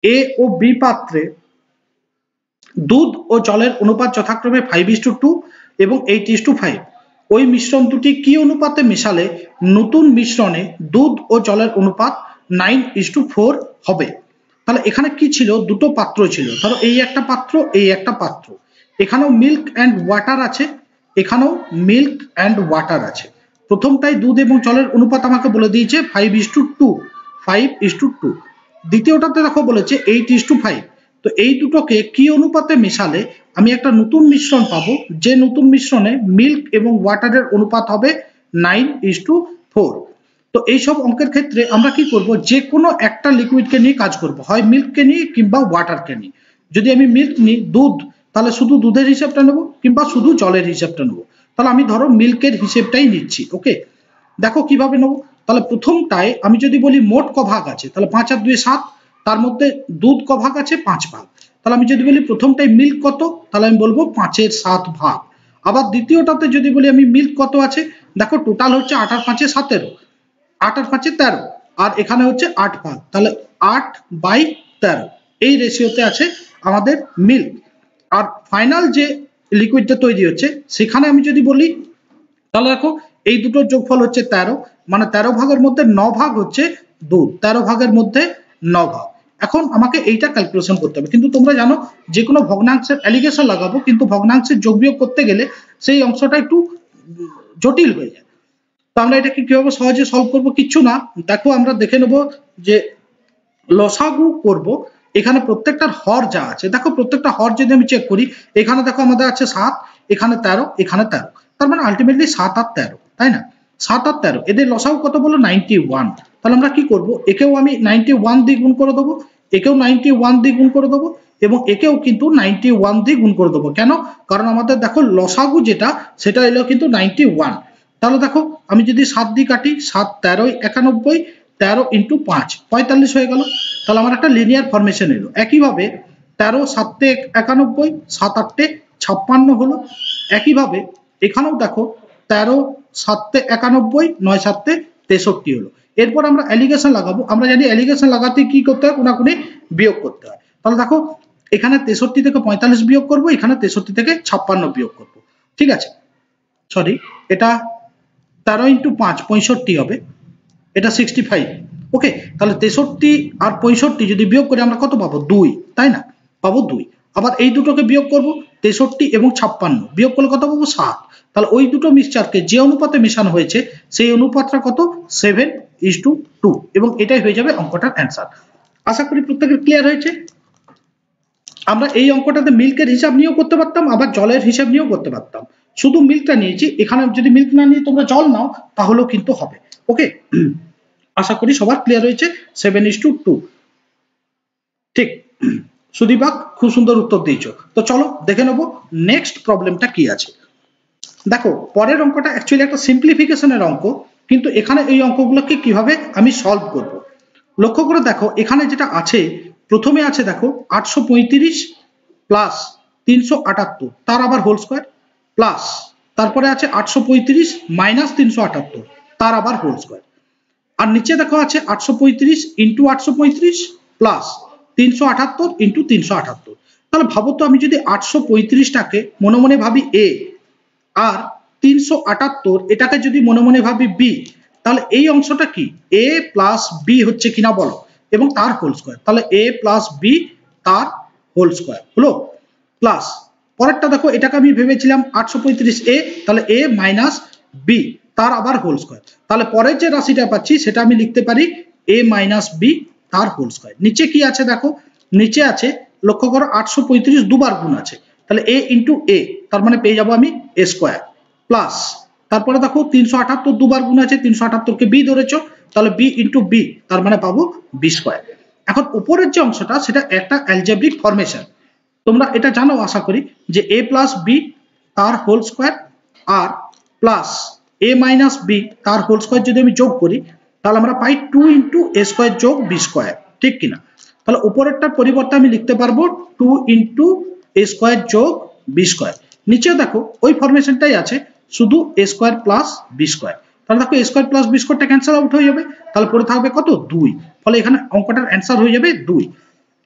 এ ও B পাত্রে দুধ ও জলের অনুপাত যথাক্রমে 5:2 এবং 8:5। ওই মিশ্রণ দুটি কি অনুপাতে মেশালে নতুন মিশ্রণে দুধ ও জলের অনুপাত 9:4 হবে? তাহলে এখানে কি ছিল, দুটো পাত্র ছিল, ধরো এই একটা পাত্র, এই একটা পাত্র, এখানেও মিল্ক অ্যান্ড ওয়াটার আছে, এখানেও মিল্ক অ্যান্ড ওয়াটার আছে। প্রথমটাই দুধ এবং জলের অনুপাত আমাকে বলে দিয়েছে 5:2। দ্বিতীয়টাতে দেখো বলেছে 8:5। তো এই দুটোকে কি অনুপাতে মেশালে আমি একটা নতুন মিশ্রণ পাবো, যে নতুন মিশ্রণে মিল্ক এবং ওয়াটারের অনুপাত হবে 9:4। তো এইসব অঙ্কের ক্ষেত্রে আমরা কি করব, যে কোনো একটা লিকুইডকে নিয়ে কাজ করব, হয় মিল্ককে নিয়ে কিংবা ওয়াটারকে নিয়ে। যদি আমি মিল্ক নিই, দুধ, তাহলে শুধু দুধের হিসাবটা নেব কিংবা শুধু জলের হিসাবটা নেব। তাহলে আমি ধরো মিল্কের হিসেবটাই নিচ্ছি। ওকে, দেখো কিভাবে নেব। তাহলে প্রথমটায় আমি যদি বলি মোট ক ভাগ আছে, তাহলে 5 আর 2 7, তার মধ্যে দুধ ক ভাগ আছে 5 ভাগ। তাহলে আমি যদি বলি প্রথমটায় মিল্ক কত, তাহলে আমি বলবো 5-এর 7 ভাগ। আবার দ্বিতীয়টাতে যদি বলি আমি মিল্ক কত আছে, দেখো টোটাল হচ্ছে 8 আর 5-এ 17, 8 আর 5-এ 13, আর এখানে হচ্ছে 8 ভাগ, তাহলে 8/13 এই রেশিওতে আছে আমাদের মিল্ক। আর ফাইনাল যে লিকুইডটা তৈরি হচ্ছে সেখানে আমি যদি বলি, তাহলে দেখো এই দুটোর যোগফল হচ্ছে 13, মানে 13 ভাগের মধ্যে 9 ভাগ হচ্ছে দুধ, 13 ভাগের মধ্যে 9 ভাগ। এখন আমাকে এইটা ক্যালকুলেশন করতে হবে, কিন্তু তোমরা জানো যে কোনো ভগ্নাংশের অ্যালিগেশন লাগাবো, কিন্তু ভগ্নাংশের যোগ বিয়োগ করতে গেলে সেই অংশটা একটু জটিল হয়ে যায়। তো আমরা এটাকে কিভাবে সহজে সলভ করব, কিচ্ছু না, দেখো আমরা দেখে নেব যে লসাগু করব। এখানে প্রত্যেকটার হর যা আছে, দেখো প্রত্যেকটা হর যদি আমি চেক করি, এখানে দেখো আমাদের আছে 7, এখানে 13, এখানে 13, তার মানে আলটিমেটলি 7 আর 13, তাই না? 7 আর 13 এদের লসাগু কত বলো, 91। তাহলে আমরা কি করব, একেও আমি 91 দিয়ে গুণ করে দেবো, একেও 91 দিয়ে গুণ করে দেবো, এবং একেও কিন্তু 91 দিয়ে গুণ করে দেবো। কেন? কারণ আমাদের দেখো লসাগু যেটা সেটা এলো কিন্তু 91। তাহলে দেখো আমি যদি 7 দিয়ে কাটি, 7 13 91, 13 × 5 45 হয়ে গেল। তাহলে আমার একটা লিনিয়ার ফরমেশন এলো। একইভাবে 13 7 91, 7 8 56 হলো। একইভাবে এখানেও দেখো 13 7 91, 9 7 63 হলো। এরপর আমরা অ্যালিগেশন লাগাবো। আমরা জানি অ্যালিগেশন লাগাতে কি করতে হয়, কোনাকুনি বিয়োগ করতে হয়। তাহলে দেখো এখানে 63 থেকে 45 বিয়োগ করব, এখানে 63 থেকে 56 বিয়োগ করব। ঠিক আছে, সরি, এটা 13 × 5 65 হবে, এটা 65। ওকে, তাহলে 63 আর 65 যদি বিয়োগ করি আমরা কত পাবো, 2, তাই না? পাবো 2। আবার এই দুটোকে বিয়োগ করব, 63 এবং 56 বিয়োগ করলে কত পাবো, 7। তাহলে ওই দুটো মিক্সচারকে যে অনুপাতে মেশানো হয়েছে সেই অনুপাতটা কত, 7:2, এবং এটাই হয়ে যাবে অঙ্কটার অ্যান্সার। আশা করি প্রত্যেকের ক্লিয়ার হয়েছে। আমরা এই অঙ্কটাতে মিল্কের হিসাব নিয়েও করতে পারতাম, আবার জলের হিসাব নিয়েও করতে পারতাম। শুধু মিল্কটা নিয়েছি, এখানে যদি মিল্ক না নিয়ে তোমরা জল নাও তাহলেও কিন্তু হবে। ওকে, আশা করি সবার ক্লিয়ার হয়েছে। 7:2, ঠিক। সুদীপা খুব সুন্দর উত্তর দিয়েছো। তো চলো দেখে নেবো নেক্সট প্রবলেমটা কি আছে। দেখো পরের অঙ্কটা অ্যাকচুয়ালি একটা সিম্পলিফিকেশনের অঙ্ক, কিন্তু এখানে এই অঙ্কগুলোকে কিভাবে আমি সলভ করব লক্ষ্য করে দেখো। এখানে যেটা আছে, প্রথমে আছে দেখো 835 প্লাস 378, তার আবার হোল স্কোয়ার, প্লাস তারপরে আছে 835 মাইনাস 378, তার আবার হোল স্কোয়ার। আর নিচে দেখো আছে 835 ইন্টু 835 প্লাস 378 ইন্টু 378। তাহলে ভাবো তো, আমি যদি 835টাকে মনে মনে ভাবি এ, আর 378 এটাকে যদি মনে মনে ভাবি বি, তাহলে এই অংশটা কি, এ প্লাস বি হচ্ছে কিনা বলো, এবং তার হোল স্কোয়ার। তাহলে এ প্লাস বি তার হোল স্কোয়ার হলো, প্লাস পরেরটা দেখো, এটাকে আমি ভেবেছিলাম 835 এ, তাহলে এ মাইনাস বি তার আবার হোল স্কোয়ার। তাহলে পরের যে রাশিটা পাচ্ছি সেটা আমি লিখতে পারি এ মাইনাস বি তার হোল স্কোয়ার। নিচে কি আছে দেখো, নিচে আছে লক্ষ্য করো 835 দুবার গুণ আছে, তাহলে এ ইন্টু এ, তার মানে পেয়ে যাবো আমি এ স্কোয়ার, প্লাস তারপরে দেখো 378 দুবার গুণ আছে, 378কে বি ধরেছো, তাহলে বি ইন্টু বি, তার মানে পাবো বি স্কোয়ার। এখন উপরের যে অংশটা সেটা একটা অ্যালজেব্রিক ফরমেশন, তোমরা এটা জানো আশা করি, যে এ প্লাস বি তার হোল স্কোয়ার আর প্লাস এ মাইনাস বি তার হোল স্কোয়ার যদি আমি যোগ করি, তাহলে আমরা পাই 2 ইন্টু এ স্কোয়ার যোগ বি স্কোয়ার, ঠিক কিনা? তাহলে উপরেরটার পরিবর্তে আমি লিখতে পারবো 2 ইন্টু এ স্কোয়ার যোগ বি স্কোয়ার। নিচে দেখো ওই ফরমেশনটাই আছে, শুধু A square plus B square. তাহলে দেখো এ স্কোয়ার প্লাস বি স্কোয়ারটা ক্যান্সেল আউট হয়ে যাবে, তাহলে পড়ে থাকবে কত, 2। ফলে এখানে অঙ্কটার অ্যান্সার হয়ে যাবে 2।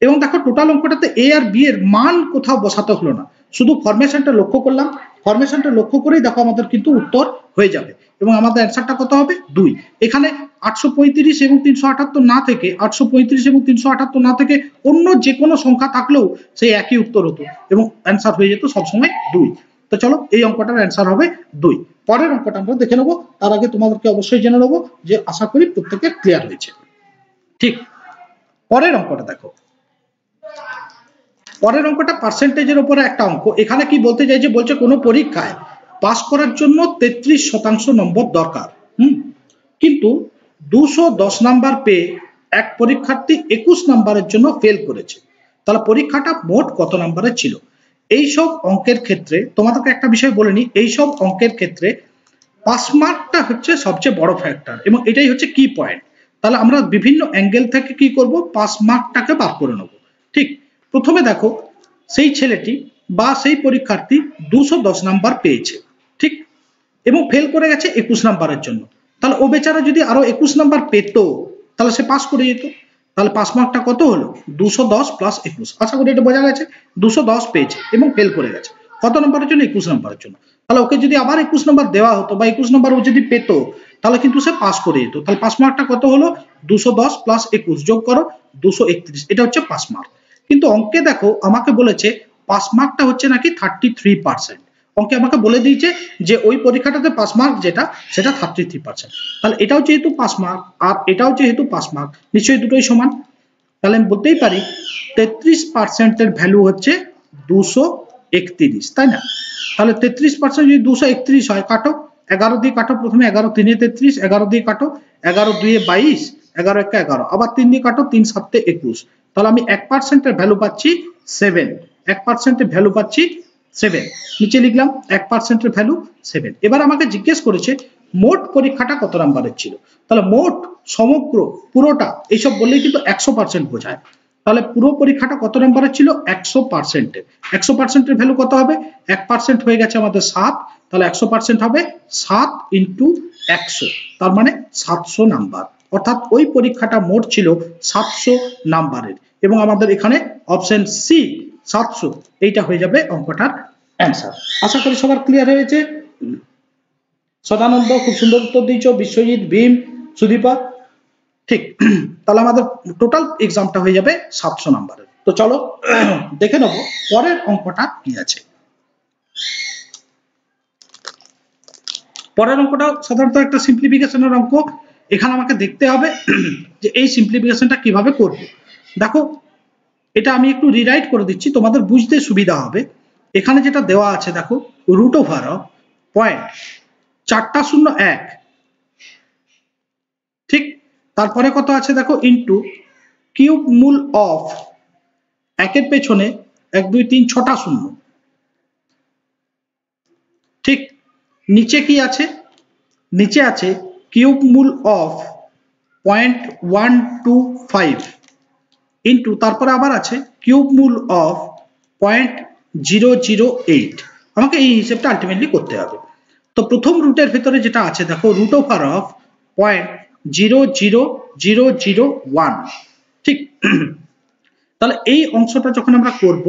এবং দেখো টোটাল অঙ্কটাতে এ আর বি এর মান কোথাও বসাতে হলো না, শুধু ফরমেশনটা লক্ষ্য করলাম, ফরমেশনটা লক্ষ্য করেই দেখো আমাদের কিন্তু উত্তর হয়ে যাবে এবং আমাদের অ্যান্সারটা কত হবে 2। এখানে 835 এবং 378 না থেকে 835 এবং 378 না থেকে অন্য যে কোনো সংখ্যা থাকলেও সেই একই উত্তর হতো এবং অ্যান্সার হয়ে যেত সবসময় 2। তো চলো এই অঙ্কটার অ্যান্সার হবে 2। পরের অঙ্কটা আমরা দেখে নেবো, তার আগে তোমাদেরকে অবশ্যই জেনে নেবো যে আশা করি প্রত্যেকে ক্লিয়ার হয়েছে। ঠিক, পরের অঙ্কটা দেখো, পরের অঙ্কটা পার্সেন্টেজের উপরে একটা অঙ্ক। এখানে কি বলতে চাইছে, বলছে কোনো পরীক্ষায় পাস করার জন্য 33% নম্বর দরকার, কিন্তু 210 নাম্বার পেয়ে এক পরীক্ষার্থী 21 নাম্বারের জন্য ফেল করেছে, তাহলে পরীক্ষাটা মোট কত নাম্বারের ছিল? এইসব অঙ্কের ক্ষেত্রে তোমাদেরকে একটা বিষয় বলে নি, এইসব অঙ্কের ক্ষেত্রে পাস মার্কটা হচ্ছে সবচেয়ে বড় ফ্যাক্টর এবং এটাই হচ্ছে কি পয়েন্ট। তাহলে আমরা বিভিন্ন অ্যাঙ্গেল থেকে কি করব, পাস মার্কটাকে বার করে নেব। ঠিক, প্রথমে দেখো সেই ছেলেটি বা সেই পরীক্ষার্থী 210 নাম্বার পেয়েছে, ঠিক, এবং ফেল করে গেছে 21 নাম্বারের জন্য, তাহলে ও বেচারা যদি আরো 21 নাম্বার পেত তাহলে সে পাস করে যেত। তাহলে পাস মার্কটা কত হলো, 210 প্লাস 21। আশা করি এটা বোঝা গেছে। 210 পেয়েছে এবং ফেল করে গেছে কত নম্বরের জন্য, 21 নম্বরের জন্য। তাহলে ওকে যদি আবার 21 নম্বর দেওয়া হতো বা 21 নম্বর ও যদি পেত তাহলে কিন্তু সে পাস করে যেত। তাহলে পাস মার্কটা কত হলো, 210 প্লাস 21 যোগ করো 231, এটা হচ্ছে পাস মার্ক। কিন্তু অঙ্কে দেখো আমাকে বলেছে পাস মার্কটা হচ্ছে নাকি 33%। অঙ্কে আমাকে বলে দিয়েছে যে ওই পরীক্ষাটাতে পাস মার্ক যেটা সেটা 33%। তাহলে এটাও যেহেতু পাস মার্ক আর এটাও যেহেতু পাস মার্ক, নিশ্চয়ই দুটোই সমান। তাহলে আমি বলতেই পারি 33% এর ভ্যালু হচ্ছে 231, তাই না? তাহলে 33% যদি 231 হয়, কাটো 11 দিয়ে কাটো, প্রথমে 11 3 33, 11 দিয়ে কাটো, 11 2 22, 11 1 11, আবার 3 দিয়ে কাটো, 3 7 21। তাহলে আমি 1% এর ভ্যালু পাচ্ছি 7, 1% এর ভ্যালু পাচ্ছি 7, নিচে লিখলাম 1% এর ভ্যালু 7। এবার আমাকে জিজ্ঞেস করেছে মোট পরীক্ষাটা কত নাম্বারের ছিল। তাহলে মোট, সমগ্র, পুরোটা এইসব বললেই কিন্তু 100% বোঝায়। তাহলে পুরো পরীক্ষাটা কত নম্বরের ছিল, 100%। 100% এর ভ্যালু কত হবে, 1% হয়ে গেছে আমাদের 7, তাহলে 100% হবে 7 ইন্টু 100, তার মানে 700 নাম্বার। অর্থাৎ ওই পরীক্ষাটা মোট ছিল 700 নাম্বারের এবং আমাদের এখানে অপশন সি 700, এইটা হয়ে যাবে অঙ্কটার অ্যান্সার। আশা করি সবার ক্লিয়ার হয়েছে। সদানন্দ খুব সুন্দর উত্তর দিয়েছ, বিশ্বজিৎ, ভীম, সুদীপা। ঠিক, তাহলে আমাদের টোটাল এক্সামটা হয়ে যাবে 700 নাম্বারের। তো চলো দেখে নেবো পরের অঙ্কটা কি আছে। পরের অঙ্কটা সাধারণত একটা সিম্পলিফিকেশনের অঙ্ক। এখানে আমাকে দেখতে হবে যে এই সিম্পলিফিকেশনটা কিভাবে করব। দেখো এটা আমি একটু রিরাইট করে দিচ্ছি, তোমাদের বুঝতে সুবিধা হবে। এখানে যেটা দেওয়া আছে দেখো, রুট ওভার অফ পয়েন্ট 401, ঠিক, তারপরে কত আছে দেখো, ইন্টু কিউব মূল অফ একের পেছনে 1 2 3 6টা শূন্য, ঠিক, নিচে কি আছে, নিচে আছে কিউব মূল অফ 0.125 ইন্টু তারপরে আবার আছে কিউব মূল অফ 0.008। আমাকে এই হিসেবটা আলটিমেটলি করতে হবে। তো প্রথম রুটের ভেতরে যেটা আছে দেখো, রুট ওভার অফ 0.00001, ঠিক। তাহলে এই অংশটা যখন আমরা করব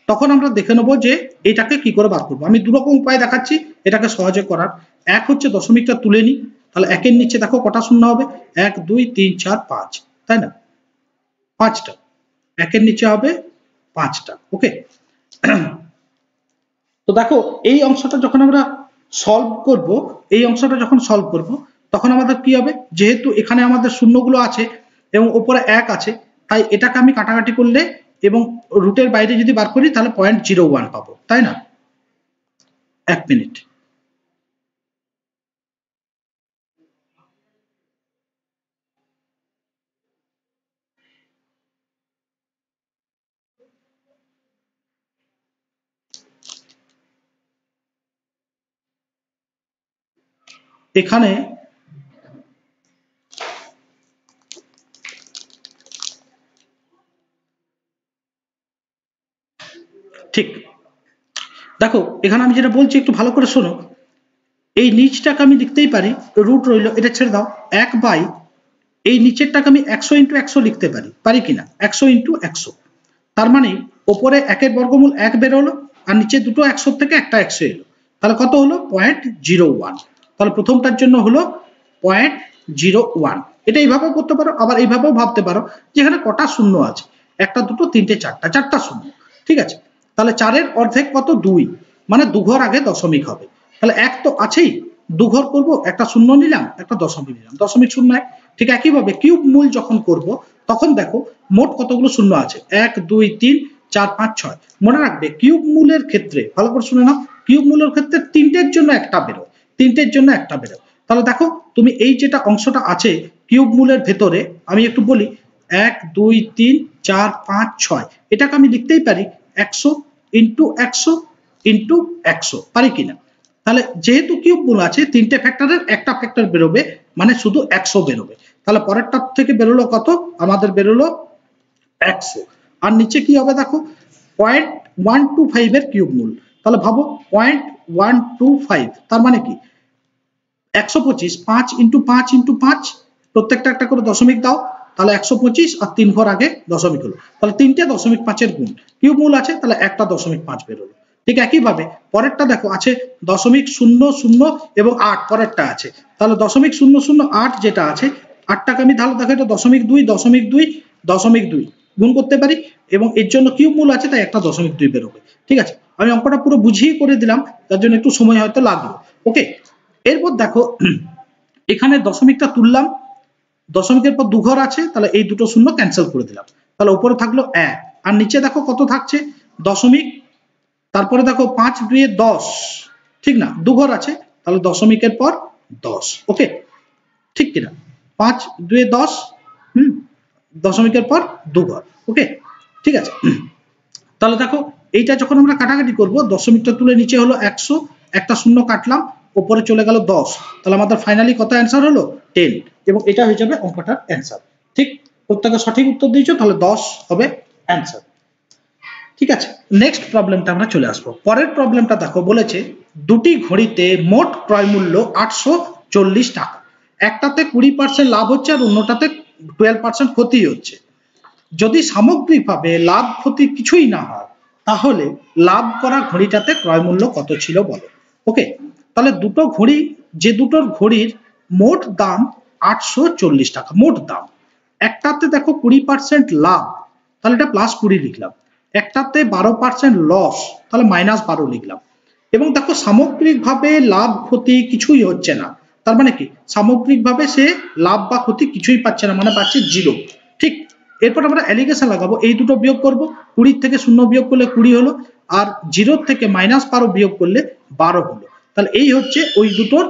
তখন আমরা দেখে নেবো যে এটাকে কি করে বার করবো। আমি দুরকম উপায় দেখাচ্ছি এটাকে সহজে করার। এক হচ্ছে দশমিকটা তুলে নিই, তাহলে একের নিচে দেখো কটা শূন্য হবে, 1 2 3 4 5, তাই না, 5টা, একের নিচে হবে 5টা। ওকে, তো দেখো এই অংশটা যখন আমরা সলভ করব, এই অংশটা যখন সলভ করব তখন আমাদের কি হবে, যেহেতু এখানে আমাদের শূন্যগুলো আছে এবং উপরে 1 আছে, তাই এটাকে আমি কাটাকাটি করলে এবং রুটের বাইরে যদি বার করি তাহলে 0.01 পাবো, তাই না। 1 মিনিট, এখানে ঠিক দেখো, এখানে আমি যেটা বলছি একটু ভালো করে শোনো। এই নিচটাকে আমি লিখতেই পারি, রুট রইল, এটা ছেড়ে দাও, 1 বাই এই নিচেরটাকে আমি 100 ইন্টু 100 লিখতে পারি, পারি কিনা, 100 ইন্টু 100। তার মানে ওপরে 1 বর্গমূল 1 বেরোলো আর নিচে দুটো 100 থেকে একটা 100 এলো, তাহলে কত হলো 0.01। তাহলে প্রথমটার জন্য হলো 0.01। এটা এইভাবে করতে পারো, আবার এইভাবেও ভাবতে পারো যেখানে কটা শূন্য আছে, একটা দুটো তিনটে চারটা শূন্য, ঠিক আছে। তাহলে 4-এর অর্ধেক কত 2, মানে দুঘর আগে দশমিক হবে, তাহলে 1 তো আছেই, দুঘর করব, একটা শূন্য নিলাম একটা দশমিক নিলাম, দশমিক শূন্য 1। ঠিক একইভাবে কিউব মূল যখন করব তখন দেখো মোট কতগুলো শূন্য আছে, 1 2 3 4 5 6। মনে রাখবে কিউব মূলের ক্ষেত্রে, ভালো করে শুনে নাও, কিউব মূলের ক্ষেত্রে তিনটের জন্য একটা বেরোয়, তিনটের জন্য একটা বেরোয়। তাহলে দেখো তুমি এই যেটা অংশটা আছে কিউব মূলের ভেতরে, আমি একটু বলি 1 2 3 4 5 6, এটাকে আমি লিখতেই পারি 100 ইন্টু 100 ইন্টু 100, পারি কিনা। তাহলে যেহেতু কিউব মূল আছে তিনটে ফ্যাক্টরের একটা ফ্যাক্টর বেরোবে, মানে শুধু 100 বেরোবে। তাহলে পরেরটা থেকে বেরোলো কত, আমাদের বেরোলো 100। আর নিচে কি হবে দেখো 0.125 এর কিউব মূল, তাহলে ভাবো 0.125, তার মানে কি 125, 5 ইন্টু 5 ইন্টু 5, প্রত্যেকটা একটা করে দশমিক দাও, তাহলে 125 আর 3 ঘর আগে দশমিক হলো, তাহলে 3টে দশমিক 5-এর গুণ, কিউব মূল আছে তাহলে একটা দশমিক 5 বেরোলো। ঠিক একইভাবে পরেরটা দেখো আছে 0.00 এবং 8, পরেরটা আছে, তাহলে 0.008 যেটা আছে 8টাকে আমি তাহলে দেখো এটা 0.2 0.2 0.2 গুণ করতে পারি, এবং এর জন্য কিউব মূল আছে তাই একটা 0.2 বেরোবে। ঠিক আছে, আমি অঙ্কটা পুরো বুঝিয়ে করে দিলাম, তার জন্য একটু সময় হয়তো লাগলো। ওকে, এরপর দেখো এখানে দশমিকটা তুললাম, দশমিকের পর দুঘর আছে, তাহলে এই দুটো শূন্য ক্যান্সেল করে দিলাম, তাহলে উপরে থাকলো 1 আর নিচে দেখো কত থাকছে দশমিক, তারপরে দেখো 5 2 10, ঠিক না, দুঘর আছে, তাহলে দশমিকের পর 10। ওকে, ঠিক কিনা, 5 2 10, দশমিকের পর দুঘর। ওকে, ঠিক আছে। তাহলে দেখো এইটা যখন আমরা কাটাকাটি করব, দশমিকটা তুলে নিচে হলো 100, একটা শূন্য কাটলাম, উপরে চলে গেল 10, তাহলে আমাদের ফাইনালি কত অ্যান্সার হলো 10, এবং এটা হয়ে যাবে অঙ্কটার অ্যান্সার। ঠিক, প্রত্যেকে সঠিক উত্তর দিয়েছো, তাহলে 10 হবে অ্যান্সার। ঠিক আছে, নেক্সট প্রবলেমটা আমরা চলে আসবো। পরের প্রবলেমটা দেখো বলেছে দুটি ঘড়িতে মোট ক্রয় মূল্য 840 টাকা, একটাতে 20% লাভ হচ্ছে আর অন্যটাতে 12% ক্ষতি হচ্ছে। যদি সামগ্রিকভাবে লাভ ক্ষতি কিছুই না হয়, তাহলে লাভ করা ঘড়িটাতে ক্রয় মূল্য কত ছিল বলো। ওকে, তাহলে দুটো ঘড়ি, যে দুটোর ঘড়ির মোট দাম 840 টাকা, মোট দাম, একটাতে দেখো 20% লাভ, তাহলে এটা +20 লিখলাম, একটাতে 12% লস, তাহলে -12 লিখলাম, এবং দেখো সামগ্রিকভাবে লাভ ক্ষতি কিছুই হচ্ছে না, তার মানে কি সামগ্রিকভাবে সে লাভ বা ক্ষতি কিছুই পাচ্ছে না, মানে পাচ্ছে 0। ঠিক, এরপর আমরা অ্যালিগেশন লাগাবো, এই দুটো বিয়োগ করব, 20 থেকে 0 বিয়োগ করলে 20 হলো, আর 0 থেকে -12 বিয়োগ করলে 12 হলো, তাহলে এই হচ্ছে ওই দুটোর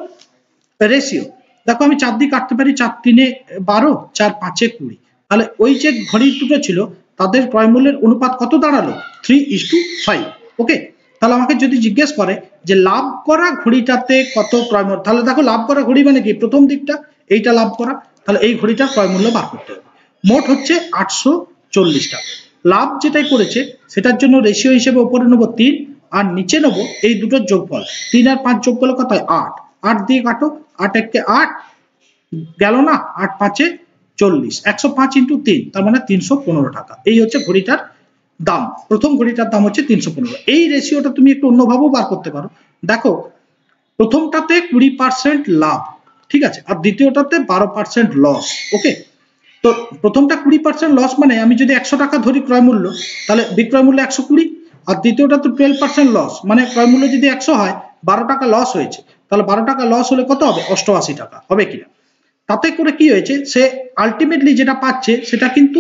রেশিও। দেখো আমি 4 দিয়ে কাটতে পারি, 4 3 12, 4 5 20, তাহলে ওই যে ঘড়ি দুটো ছিল তাদের ক্রয় মূল্যের অনুপাত কত দাঁড়ালো 3:5। ওকে, তাহলে আমাকে যদি জিজ্ঞেস করে যে লাভ করা ঘড়িটাতে কত ক্রয় মূল্য, তাহলে দেখো লাভ করা ঘড়ি মানে কি প্রথম দিকটা, এইটা লাভ করা, তাহলে এই ঘড়িটার ক্রয় মূল্য বার করতে হবে। মোট হচ্ছে 840 টাকা, লাভ যেটাই করেছে সেটার জন্য রেশিও হিসেবে উপরে নেবো 3 আর নিচে নেবো এই দুটোর যোগফল, 3 আর 5 যোগ করলে কত হয় 8, 8 দিয়ে কাটো, 8 1 8 গেল না, 8 5 40, 105 ইন্টু 3, তার মানে 315 টাকা। এই হচ্ছে ঘড়িটার দাম, প্রথম ঘড়িটার দাম হচ্ছে 315। এই রেশিওটা তুমি একটু অন্যভাবেও বার করতে পারো, দেখো প্রথমটাতে 20% লাভ, ঠিক আছে, আর দ্বিতীয়টাতে 12% লস। ওকে, তো প্রথমটা 20% লস, মানে আমি যদি 100 টাকা ধরি ক্রয় মূল্য, তাহলে বিক্রয় মূল্য 120, আর দ্বিতীয়টা তো 12% লস, মানে ক্রয় মূল্য যদি 100 হয় 12 টাকা লস হয়েছে, তাহলে 12 টাকা লস হলে কত হবে 88 টাকা হবে কিনা। তাতে করে কি হয়েছে, সে আলটিমেটলি যেটা পাচ্ছে সেটা কিন্তু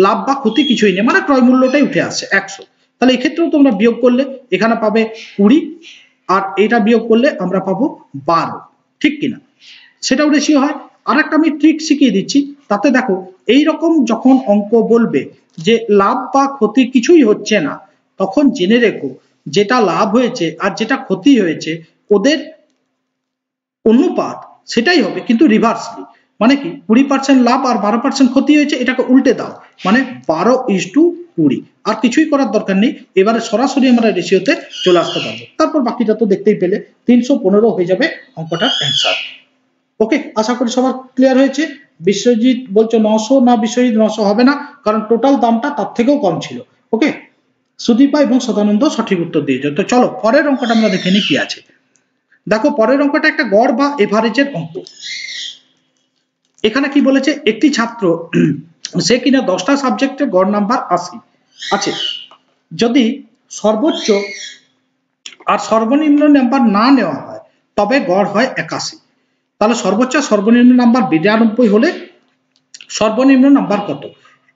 লাভ বা ক্ষতি কিছুই নেই, মানে ক্রয় মূল্যটাই উঠে আসছে 100। তাহলে এক্ষেত্রেও তোমরা বিয়োগ করলে এখানে পাবে 20, আর এটা বিয়োগ করলে আমরা পাবো 12, ঠিক কিনা, সেটাও রেশিও হয়। আর একটা আমি ট্রিক শিখিয়ে দিচ্ছি, তাতে দেখো এইরকম যখন অঙ্ক বলবে যে লাভ বা ক্ষতি কিছুই হচ্ছে না, তখন জেনে রেখো যেটা লাভ হয়েছে আর যেটা ক্ষতি হয়েছে ওদের অনুপাত সেটাই হবে, কিন্তু রিভার্সলি, মানে কি 20% লাভ আর 12% ক্ষতি হয়েছে, এটাকে উল্টে দাও, মানে 12:20, আর কিছুই করার দরকার নেই, এবারে সরাসরি আমরা রেশিওতে চলে আসতে পারবো, তারপর বাকিটা তো দেখতেই পেলে 315 হয়ে যাবে অঙ্কটার অ্যান্সার। ওকে, আশা করি সবার ক্লিয়ার হয়েছে। বিশ্বজিৎ বলছো 900, না বিশ্বজিৎ 900 হবে না, কারণ টোটাল দামটা তার থেকেও কম ছিল, ওকে, সুদীপা এবং সদানন্দ সঠিক উত্তর দিয়েছে। তো চলো পরের অঙ্কটা আমরা দেখে নিই কি আছে। দেখো পরের অঙ্কটা একটা গড় বা এভারেজের অঙ্ক। এখানে কি বলেছে, একটি ছাত্র সে কিনা 10টা সাবজেক্টে গড় নাম্বার 80 আছে, যদি সর্বোচ্চ আর সর্বনিম্ন নাম্বার না নেওয়া হয় তবে গড় হয় 81। তাহলে সর্বোচ্চ সর্বনিম্ন নাম্বার 92 হলে সর্বনিম্ন নাম্বার কত?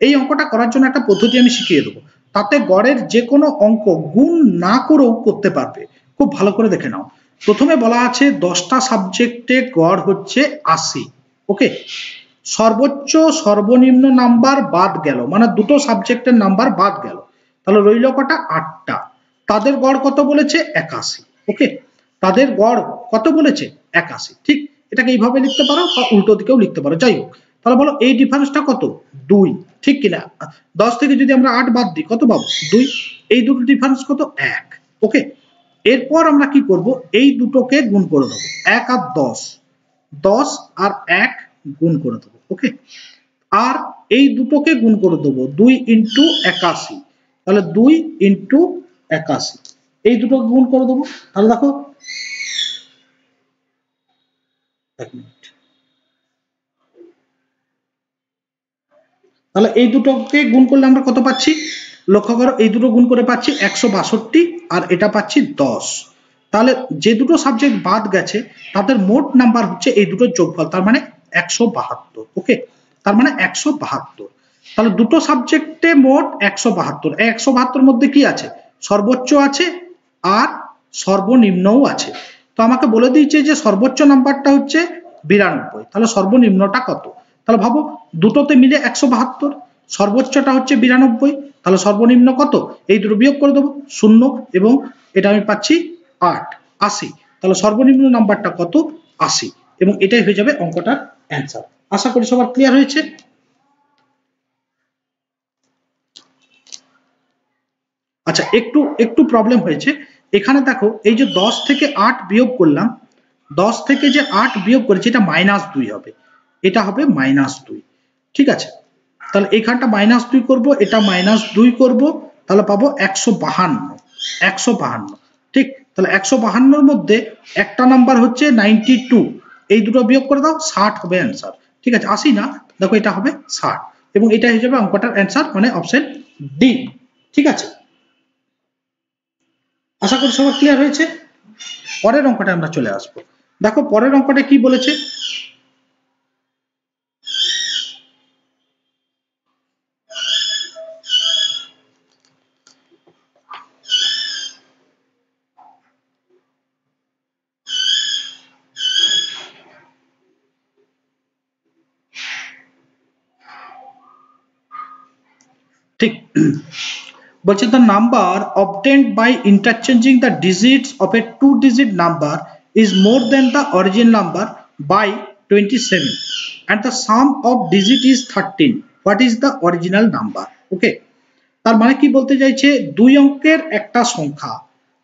এই অঙ্কটা করার জন্য একটা পদ্ধতি আমি শিখিয়ে দেবো, তাতে গড়ের যে কোনো অঙ্ক গুণ না করেও করতে পারবে। খুব ভালো করে দেখে নাও। প্রথমে বলা আছে 10টা সাবজেক্টে গড় হচ্ছে 80। ওকে, সর্বোচ্চ সর্বনিম্ন নাম্বার বাদ গেল, মানে দুটো সাবজেক্টের নাম্বার বাদ গেল, তাহলে রইল কটা? 8টা। তাদের গড় কত বলেছে? 81। ওকে, তাদের গড় কত বলেছে? 81। ঠিক, এটাকে এইভাবে লিখতে পারো বা উল্টো দিকেও লিখতে পারো, যাই হোক। তাহলে বলো এই ডিফারেন্সটা কত? 2। ঠিক কিনা? 10 থেকে যদি আমরা 8 বাদ দিই কত পাবো? 2। এই দুটো ডিফারেন্স কত? 1। ওকে, এরপর আমরা কি করব, এই দুটোকে গুণ করে দেবো, 1 আর 10, 10 আর 1 গুণ করে দেবো। ওকে, আর এই দুটোকে গুণ করে দেবো 2 ইন্টু 81, তাহলে 2 ইন্টু 81, এই দুটো গুণ করে দেবো। তাহলে দেখো, এক মিনিট, তাহলে এই দুটোকে গুণ করলে আমরা কত পাচ্ছি? লক্ষ্য করো, এই দুটো গুণ করে পাচ্ছি 162 আর এটা পাচ্ছি 10। তাহলে যে দুটো সাবজেক্ট বাদ গেছে তাদের মোট নাম্বার হচ্ছে এই দুটোর যোগফল, তার মানে 172। ওকে, তার মানে 172। তাহলে দুটো সাবজেক্টে মোট 172। 172 মধ্যে কি আছে? সর্বোচ্চ আছে আর সর্বনিম্নও আছে। তো আমাকে বলে দিয়েছে যে সর্বোচ্চ নাম্বারটা হচ্ছে 92, তাহলে সর্বনিম্নটা কত? তাহলে ভাবো, দুটোতে মিলে 172, সর্বোচ্চটা হচ্ছে 92, তাহলে সর্বনিম্ন কত? এই দুটো বিয়োগ করে দেবো, 0, এবং এটা আমি পাচ্ছি 8, 80। তাহলে সর্বনিম্ন নাম্বারটা কত? 80, এবং এটাই হয়ে যাবে অঙ্কটার অ্যান্সার। আশা করি সবার ক্লিয়ার হয়েছে। আচ্ছা, একটু একটু প্রবলেম হয়েছে এখানে। দেখো, এই যে 10 থেকে 8 বিয়োগ করলাম, 10 থেকে যে 8 বিয়োগ করেছি এটা -2 হবে, এটা হবে -2। ঠিক আছে, তাহলে এইখানটা -2 করব, এটা -2 করব, তাহলে পাবো 152। 152, ঠিক। তাহলে 152-র মধ্যে একটা নাম্বার হচ্ছে 92, এই দুটো বিয়োগ করে দাও, 60 হবে অ্যান্সার। ঠিক আছে, 80 না, দেখো এটা হবে 60, এবং এটা হয়ে যাবে অঙ্কটার অ্যান্সার, মানে অপশন ডি। ঠিক আছে, আশা করি সবার ক্লিয়ার হয়েছে। পরের অঙ্কটা আমরা চলে আসবো। দেখো পরের অঙ্কটা কি বলেছে, ঠিক বলছে, the number obtained by interchanging the digits of a 2-digit number is more than the original number by 27 and the sum of digit is 13. What is the original number? Okay, তার মানে কি বলতে চাইছে, দুই অঙ্কের একটা সংখ্যা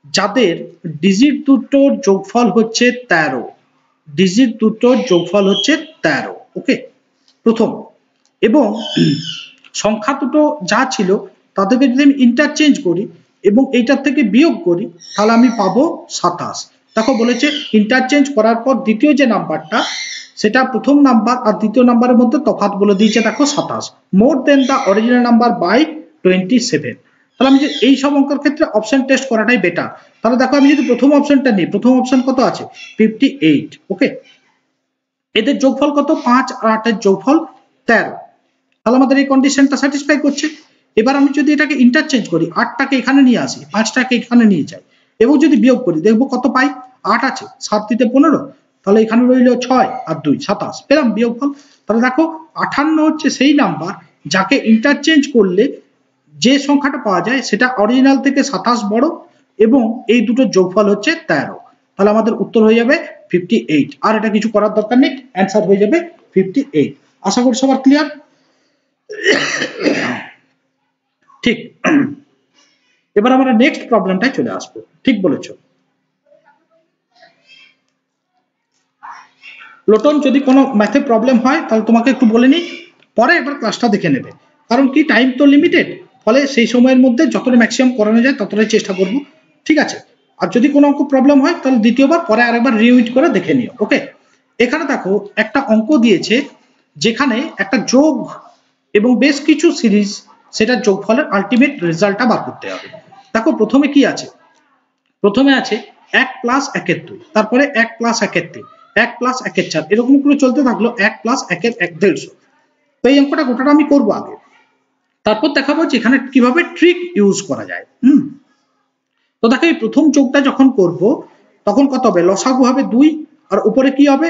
যাদের ডিজিট দুটোর যোগফল হচ্ছে 13, ডিজিট দুটোর যোগফল হচ্ছে 13। ওকে, প্রথম, এবং সংখ্যা দুটো যা ছিল তাদেরকে যদি আমি ইন্টারচেঞ্জ করি এবং এইটার থেকে বিয়োগ করি, তাহলে আমি পাবো 27। দেখো বলেছে ইন্টারচেঞ্জ করার পর দ্বিতীয় যে নাম্বারটা, সেটা প্রথম নাম্বার আর দ্বিতীয় নাম্বারের মধ্যে তফাৎ বলে দিয়েছে, দেখো 27, মোর দেন দ্য অরিজিনাল নাম্বার বাই 27। তাহলে আমি যে এই সব অঙ্কের ক্ষেত্রে অপশন টেস্ট করাটাই বেটার। তাহলে দেখো আমি যদি প্রথম অপশনটা নিই, প্রথম অপশন কত আছে? 58। ওকে, এদের যোগফল কত? 5 আর 8-এর যোগফল 13, তাহলে আমাদের এই কন্ডিশনটা স্যাটিসফাই করছে। এবার আমি যদি এটাকে ইন্টারচেঞ্জ করি, 8টাকে এখানে নিয়ে আসি, 5টাকে এখানে নিয়ে যাই, এবং যদি বিয়োগ করি দেখবো কত পাই? 8 আছে, 7 দিতে 15, তাহলে এখানে রইল 6 আর 2, 27, পেলাম বিয়োগফল। তাহলে দেখো 58 হচ্ছে সেই নাম্বার যাকে ইন্টারচেঞ্জ করলে যে সংখ্যাটা পাওয়া যায় সেটা অরিজিনাল থেকে 27 বড়, এবং এই দুটোর যোগফল হচ্ছে 13। তাহলে আমাদের উত্তর হয়ে যাবে 58, আর এটা কিছু করার দরকার নেই, অ্যান্সার হয়ে যাবে 58। আশা করি সবার ক্লিয়ার। ঠিক, এবার আমরা নেক্সট প্রবলেমটাই চলে আসবো। ঠিক বলেছো লোটন, যদি কোনো ম্যাথে প্রবলেম হয় তাহলে তোমাকে একটু বলে নিই, পরে একবার ক্লাসটা দেখে নেবে, কারণ কি টাইম তো লিমিটেড, ফলে সেই সময়ের মধ্যে যতটা ম্যাক্সিমাম করানো যায় ততটাই চেষ্টা করব, ঠিক আছে। আর যদি কোনো অঙ্ক প্রবলেম হয় তাহলে দ্বিতীয়বার পরে আরেকবার রিউইট করে দেখে নিও। ওকে, এখানে দেখো একটা অঙ্ক দিয়েছে যেখানে একটা যোগ এবং বেশ কিছু সিরিজ, সেটার যোগফলের আলটিমেট রেজাল্টটা বার করতে হবে। দেখো প্রথমে কি আছে, প্রথমে আছে 1 প্লাস 1 এর 2, তারপরে 1 প্লাস 1 এর 3, 1 প্লাস 1 এর 4, এরকম করে চলতে থাকলো 1 প্লাস 1 এর 150। তো এই অঙ্কটা গোটাটা আমি করবো আগে, তারপর দেখাবো যে এখানে কিভাবে ট্রিক ইউজ করা যায়। তো দেখো এই প্রথম যোগটা যখন করব তখন কত হবে, লসাগু হবে 2, আর উপরে কি হবে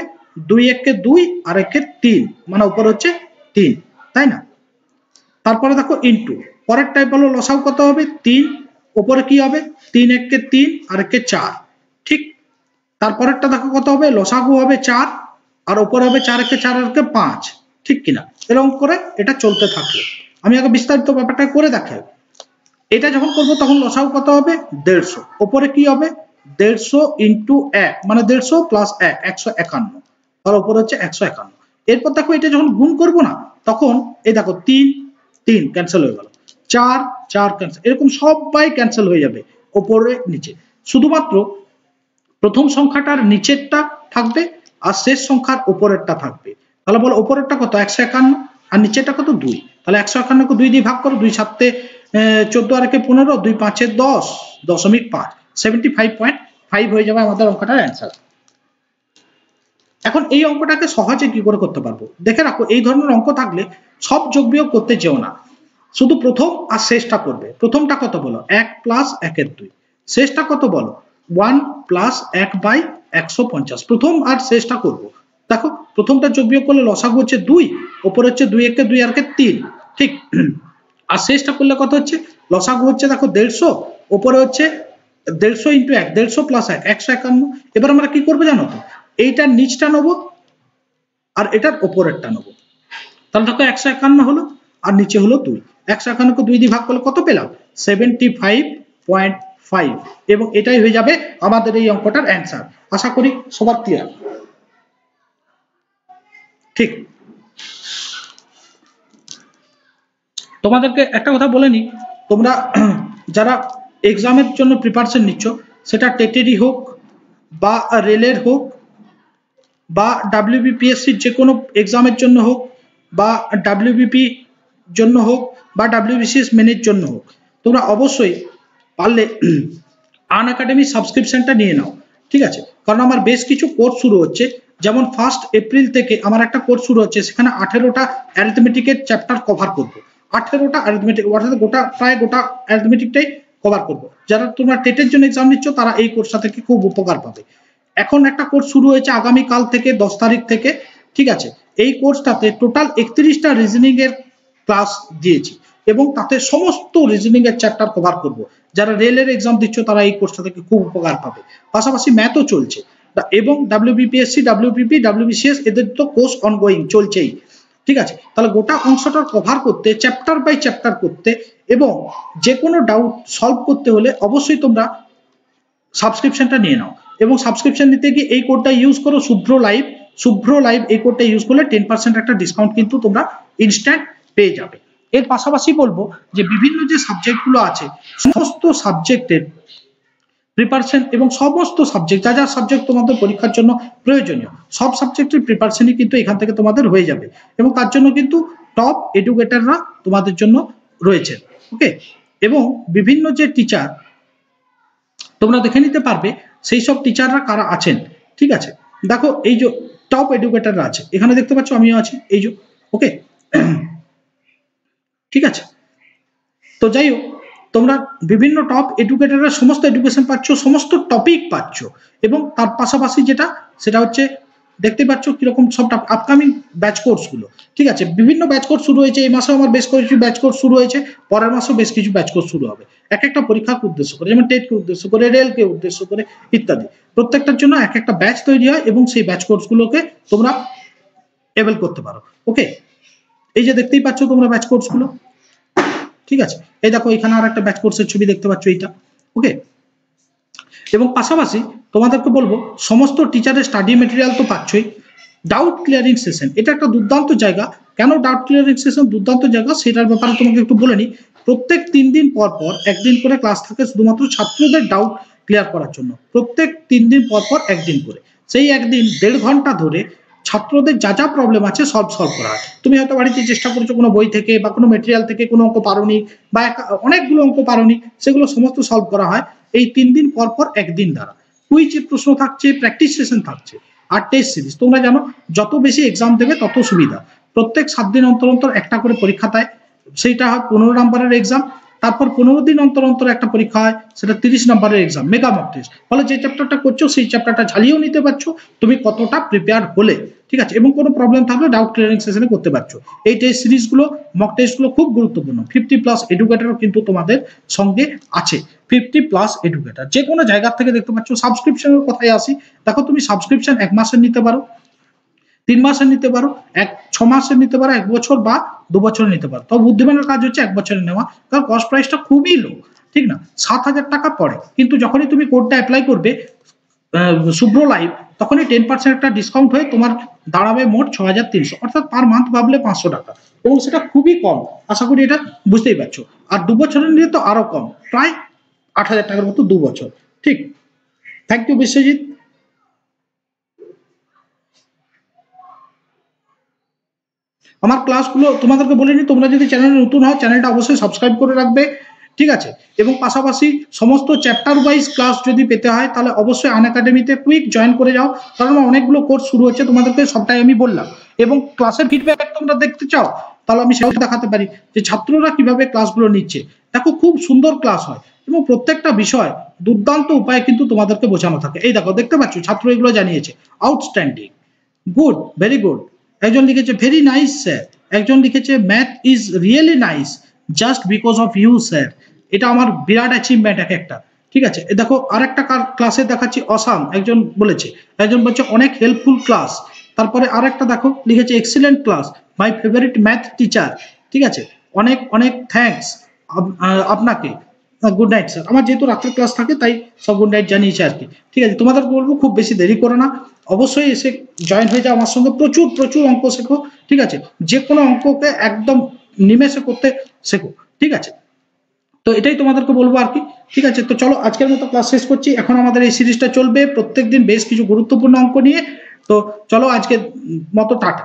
2 1 2 আর 1 3, মানে উপরে হচ্ছে 3, তাই না। তারপরে দেখো ইনটু, পরের টাইপ হলো লসাগু কত হবে 3, উপরে কি হবে 3 1 3 আর 1 4, ঠিক। তারপরেরটা দেখো কত হবে, লসাগু হবে 4 আর উপরে হবে 4 1 4 আর 5, ঠিক কিনা। এরকম করে এটা চলতে থাকলো। আমি আগে বিস্তারিত ব্যাপারটা করে দেখাই। এটা যখন করবো তখন লসাগু কত হবে 150, উপরে কি হবে 150 ইন্টু 1, মানে 150 প্লাস 1 151, আর উপরে হচ্ছে 151। এরপর দেখো এটা যখন গুণ করবো না তখন এই দেখো 3 3 ক্যান্সেল হয়ে গেল, 4 4 ক্যান্সেল, এরকম সবাই ক্যান্সেল হয়ে যাবে উপরে নিচে, শুধুমাত্র প্রথম সংখ্যাটার নিচেরটা থাকবে আর শেষ সংখ্যার উপরেরটা থাকবে। তাহলে বলো উপরেরটা কত 151 আর নিচেরটা কত 2, তাহলে 151 কে 2 দিয়ে ভাগ করো, 2 7 14 আর 15, 2 5 10, 0.5, 75.5 হয়ে যাবে আমাদের অঙ্কটার অ্যান্সার। এখন এই অঙ্কটাকে সহজে কি করে করতে পারবো, দেখে রাখো এই ধরনের অঙ্ক থাকলে সব যোগ বিয়োগ করতে যেও না, শুধু প্রথম আর শেষটা করবে। প্রথমটা কত বলো 1 প্লাস 1 এর 2, শেষটা কত বলো 1 প্লাস 1/150, প্রথম আর শেষটা করব। দেখো প্রথমটা যোগ বিয়োগ করলে লসাগু হচ্ছে 2, উপরে হচ্ছে 2 1 2 আর 3, ঠিক। আর শেষটা করলে কত হচ্ছে, লসাগু হচ্ছে দেখো 150, উপরে হচ্ছে 150 ইন্টু 1, 150 প্লাস 1 151। এবার আমরা কি করবো জানো তো, এইটার নিচটা নেবো আর এটার উপরেরটা নেবো, তাহলে দেখো 151 হলো আর নিচে হলো 2, 151 কে 2 দিয়ে ভাগ করলে কত পেলাম 75.5, এবং এটাই হয়ে যাবে আমাদের এই অঙ্কটার অ্যান্সার। আশা করি সবার ক্লিয়ার, ঠিক। তোমাদেরকে একটা কথা বলে নি, তোমরা যারা এক্সামের জন্য প্রিপারেশন নিচ্ছ, সেটা টেটেরই হোক বা রেলের হোক বা ডাব্লিউবিপিএসসির যে কোনো এক্সামের জন্য হোক বা ডাব্লিউবিপি জন্য হোক বা ডাব্লিউবিসিএস মেনের জন্য হোক, তোমরা অবশ্যই পারলে আনএকাডেমি সাবস্ক্রিপশনটা নিয়ে নাও, ঠিক আছে। কারণ আমার বেশ কিছু কোর্স শুরু হচ্ছে, যেমন 1 এপ্রিল থেকে আমার একটা কোর্স শুরু হচ্ছে, সেখানে 18টা অ্যারিথমেটিকের চ্যাপ্টার কভার করবো, 18টা অ্যারিথমেটিক, অর্থাৎ প্রায় গোটা অ্যারিথমেটিকটাই কভার করবো। যারা তোমরা টেটের জন্য এক্সাম নিচ্ছ তারা এই কোর্সটা থেকে খুব উপকার পাবে। এখন একটা কোর্স শুরু হয়েছে আগামী কাল থেকে 10 তারিখ থেকে, ঠিক আছে। এই কোর্সটাতে টোটাল 31টা রিজনিং এর ক্লাস দিয়েছি এবং তাতে সমস্ত রিজনিং এর চ্যাপ্টার কভার করব। যারা রেলের এক্সাম দিচ্ছ তারা এই কোর্সটা থেকে খুব উপকার পাবে। পাশাপাশি ম্যাথও চলছে, এবং ডাব্লিউবিপিএসসি ডাব্লিউবিপি ডাব্লিউবিসিএস এদের তো কোর্স অনগোয়িং চলছেই, ঠিক আছে। তাহলে গোটা অংশটা কভার করতে, চ্যাপ্টার বাই চ্যাপ্টার করতে এবং যে কোনো ডাউট সলভ করতে হলে অবশ্যই তোমরা সাবস্ক্রিপশনটা নিয়ে নাও, এবং সাবস্ক্রিপশন নিতে গিয়ে এই কোডটা ইউজ করো শুভ্র লাইভ, এই কোডটা ইউজ করলে 10% একটা ডিসকাউন্ট কিন্তু তোমরা ইনস্ট্যান্ট পেয়ে যাবে। এর পাশাপাশি বলবো যে বিভিন্ন যে সাবজেক্টগুলো আছে, সমস্ত সাবজেক্টের প্রিপারেশন এবং সমস্ত সাবজেক্ট যা যা সাবজেক্ট তোমাদের পরীক্ষার জন্য প্রয়োজনীয়, সব সাবজেক্টের প্রিপারেশনই কিন্তু এখান থেকে তোমাদের হয়ে যাবে, এবং তার জন্য কিন্তু টপ এডুকেটররা তোমাদের জন্য রয়েছে, ওকে। এবং বিভিন্ন যে টিচার তোমরা দেখে নিতে পারবে সেই সব টিচাররা কারা আছেন, ঠিক আছে। দেখো এই যে টপ এডুকেটররা আছে, এখানে দেখতে পাচ্ছ আমিও আছি, এই যে, ওকে, ঠিক আছে। তো যাই হোক, তোমরা বিভিন্ন টপ এডুকেটররা সমস্ত এডুকেশন পাচ্ছ, সমস্ত টপিক পাচ্ছ, এবং তার পাশাপাশি যেটা সেটা হচ্ছে দেখতে পাচ্ছ কিরকম সব আপকামিং ব্যাচ কোর্সগুলো, ঠিক আছে। বিভিন্ন ব্যাচ কোর্স শুরু হয়েছে, এই মাসেও আমার বেশ কিছু ব্যাচ কোর্স শুরু হয়েছে, পরের মাসেও বেশ কিছু ব্যাচ কোর্স শুরু হবে, এক একটা পরীক্ষাকে উদ্দেশ্য করে, যেমন টেটকে উদ্দেশ্য করে, রেলকে উদ্দেশ্য করে ইত্যাদি। প্রত্যেকটার জন্য এক একটা ব্যাচ তৈরি হয় এবং সেই ব্যাচ কোর্সগুলোকে তোমরা এভেল করতে পারো, ওকে। এই যে দেখতেই পাচ্ছ তোমরা ব্যাচ কোর্সগুলো, ঠিক আছে। এই দেখো এখানে আর একটা ব্যাচ কোর্সের ছবি দেখতে পাচ্ছ, এইটা, ওকে। এবং পাশাপাশি তোমাদেরকে বলবো সমস্ত টিচারের স্টাডি মেটেরিয়াল তো পাচ্ছই, ডাউট ক্লিয়ারিং সেশন এটা একটা দুর্দান্ত জায়গা। কেন ডাউট ক্লিয়ারিং সেশন দুর্দান্ত জায়গা সেটার ব্যাপারে তোমাকে একটু বলে নিই। প্রত্যেক 3 দিন পর পর একদিন করে ক্লাস থাকে শুধুমাত্র ছাত্রদের ডাউট ক্লিয়ার করার জন্য। প্রত্যেক 3 দিন পর পর একদিন করে, সেই একদিন 1.5 ঘন্টা ধরে ছাত্রদের যা যা প্রবলেম আছে সলভ করা হয়। তুমি হয়তো বাড়িতে চেষ্টা করছো কোনো বই থেকে বা কোনো মেটেরিয়াল থেকে কোনো অঙ্ক পারোনি বা অনেকগুলো অঙ্ক পারোনি, সেগুলো সমস্ত সলভ করা হয় এই 3 দিন পর পর একদিন দ্বারা। কুইজ প্রশ্ন থাকছে, প্র্যাকটিস সেশন থাকছে আর টেস্ট সিরিজ। তোমরা জানো যত বেশি এক্সাম দেবে তত সুবিধা। প্রত্যেক 7 দিন অন্তর অন্তর একটা করে পরীক্ষা দেয়, সেইটা হয় 15 নম্বরের এক্সাম। তারপর 15 দিন অন্তর অন্তর একটা পরীক্ষা হয়, সেটা 30 নম্বরের এক্সাম, মেগা মক টেস্ট। ফলে যে চ্যাপ্টারটা করছো সেই চ্যাপ্টারটা ঝালিয়েও নিতে পারছো তুমি কতটা প্রিপেয়ার হলে, ঠিক আছে। এবং কোনো প্রবলেম থাকলে ডাউট ক্লিয়ারিং সেশনে করতে পারছো। এই টেস্ট সিরিজগুলো, মক টেস্টগুলো খুব গুরুত্বপূর্ণ। 50+ এডুকেটরও কিন্তু তোমাদের সঙ্গে আছে। 50+ এডুকেটর যে কোনো জায়গা থেকে দেখতে পাচ্ছ। সাবস্ক্রিপশনের কথায় আসি, দেখো তুমি সাবস্ক্রিপশন 1 মাসের নিতে পারো, 3 মাসের নিতে পারো, 6 মাসের নিতে পারো, 1 বছর বা 2 বছরের নিতে পারো। তবে বুদ্ধিমানের কাজ হচ্ছে 1 বছরের নেওয়া, কারণ কস্ট প্রাইসটা খুবই লো, ঠিক না, 7,000 টাকা পড়ে। কিন্তু যখনই তুমি কোডটা অ্যাপ্লাই করবে শুভ্র লাইভ, তখনই 10% একটা ডিসকাউন্ট হয়ে তোমার দাঁড়াবে মোট 6,300, অর্থাৎ পার মান্থ ভাবলে 500 টাকা, এবং সেটা খুবই কম। আশা করি এটা বুঝতেই পারছো। আর 2 বছরের নিলে তো আরো কম, প্রায় 8,000 টাকার মতো 2 বছর। ঠিক, থ্যাংক ইউ বিশ্বজিৎ। আমার ক্লাসগুলো তোমাদেরকে বলিনি, তোমরা যদি চ্যানেলে নতুন হও চ্যানেলটা অবশ্যই সাবস্ক্রাইব করে রাখবে, ঠিক আছে। এবং পাশাপাশি সমস্ত চ্যাপ্টার ওয়াইজ ক্লাস যদি পেতে হয় তাহলে অবশ্যই আনএকাডেমিতে কুইক জয়েন করে যাও, কারণ অনেকগুলো কোর্স শুরু হচ্ছে, তোমাদেরকে সবটাই আমি বললাম। এবং ক্লাসের ফিডব্যাক তোমরা দেখতে চাও তাহলে আমি সেটাও দেখাতে পারি যে ছাত্ররা কিভাবে ক্লাসগুলো নিচ্ছে। দেখো খুব সুন্দর ক্লাস হয় এবং প্রত্যেকটা বিষয় দুর্দান্ত উপায়ে কিন্তু তোমাদেরকে বোঝানো থাকে। এই দেখো দেখতে পাচ্ছ ছাত্র এগুলো জানিয়েছে, আউটস্ট্যান্ডিং, গুড, ভেরি গুড। একজন লিখেছে ভেরি নাইস স্যার, একজন লিখেছে math is really nice just because of you sir. এটা আমার বিরাট অ্যাচিভমেন্ট এক একটা, ঠিক আছে। দেখো আরেকটা ক্লাসে দেখাচ্ছি অসাম, একজন বলেছে, একজন বলছে অনেক হেল্পফুল ক্লাস। তারপরে আরেকটা দেখো লিখেছে excellent class, my favourite math teacher, ঠিক আছে, অনেক অনেক থ্যাঙ্কস আপনাকে, গুড নাইট স্যার। আমার যেহেতু রাত্রের ক্লাস থাকে তাই সব গুড নাইট জানিয়েছে আর কি, ঠিক আছে। তোমাদের বলবো খুব বেশি দেরি করো না, অবশ্যই এসে জয়েন হয়ে যাও আমার সঙ্গে, প্রচুর প্রচুর অঙ্ক শেখো, ঠিক আছে। যে কোনো অঙ্ককে একদম নিমেষে করতে শেখো, ঠিক আছে। তো এটাই তোমাদেরকে বলবো আর কি, ঠিক আছে। তো চলো আজকের মতো ক্লাস শেষ করছি। এখন আমাদের এই সিরিজটা চলবে প্রত্যেকদিন বেশ কিছু গুরুত্বপূর্ণ অঙ্ক নিয়ে। তো চলো আজকের মতো টাটা।